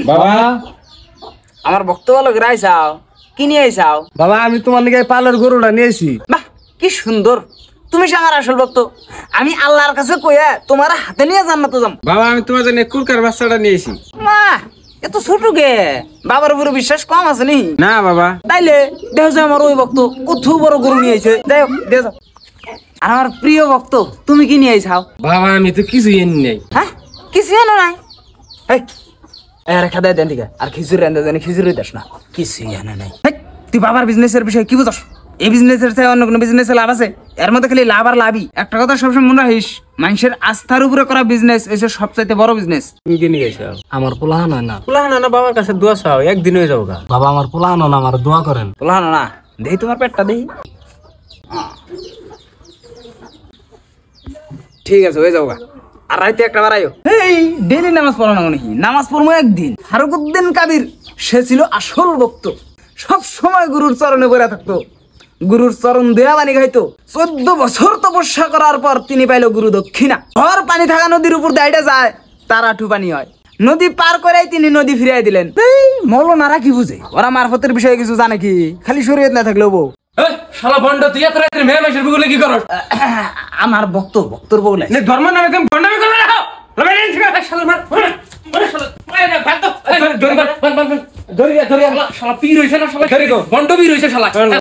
বাবা আমার বক্তব্য লোক রাইছাও কি নিয়ে আইছাও? বাবা আমি তোমার লিগে পালের গরুটা নিয়েছি। বাহ কি সুন্দর, তুমি সে আমার আসল ভক্ত। আমি আল্লাহর কাছে কইয়া তোমার হাতে নিয়ে জান্নাতে যাম। বাবা আমি তোমার জন্য কুরকার বাচ্চাটা নিয়েছি। মা এত ছোট গে, বাবার উপরে বিশ্বাস কম আছে নি? না বাবা তাইলে দেখো যে আমার ওই ভক্ত কত বড় গরু নিয়ে আইছে। যাই হোক দিয়ে যাও। আর আমার প্রিয় ভক্ত তুমি কি নিয়ে আইছাও? বাবা আমি তো কিছুই এনে নাই। হ্যাঁ কিছু এনো নাই? রেখা দেয় দেন ঠিক আর খিচুড়ি রান্ধা জানি খিচুড়ি দেশ না, কিছুই এনে নাই। তুই বাবার বিজনেসের বিষয়ে কি বুঝস? এই বিজনেসের চেয়ে অন্য কোনো বিজনেসে লাভ আছে? এর মধ্যে খালি লাভ আর লাভই। একটা কথা সবসময় মনে রাখিস, মানুষের আস্থার উপরে করা বিজনেস এসে সবচাইতে বড় বিজনেস। তুমি কি নিয়ে গেছো? আমার পোলাহান হয় না। পুলাহানা না বাবার কাছে দোয়া চাও, একদিন হয়ে যাও গা। বাবা আমার পোলাহান হয় না, আমার দোয়া করেন। বললাম না দেখি তোমার পেটটা দেখি। ঠিক আছে হয়ে যাও গা। আর রাইতে একটা বাড়াইও। এই ডেইলি নামাজ পড়ো না নাকি? নামাজ পড়বো একদিন। ফারুকুদ্দিন কাবির সে ছিল আসল ভক্ত, সব সময় গুরুর চরণে পড়ে থাকতো, গুরুর চরণ দেয়া পানি খাইতো। 14 বছর তপস্যা করার পর তিনি পাইল গুরু দক্ষিণা। ভর পানি থাকা নদীর উপর দাইটা যায়, তার আঠু পানি হয়। নদী পার করেই তিনি নদী ফিরাই দিলেন। এই মৌলানারা কি বুঝে? ওরা মারফতের বিষয়ে কিছু জানে কি? খালি শরীয়ত না থাকলেও বউ। শালা বন্ড তুই এত রাতে মেয়ে মাসের বুগুলে কি করস? আমার ভক্তর বউ নাই। ধর্ম নামে তুমি বন্ডামি করবে না। শালা মার শালা পীর হইছে না, শালা বন্ড পীর হইছে শালা।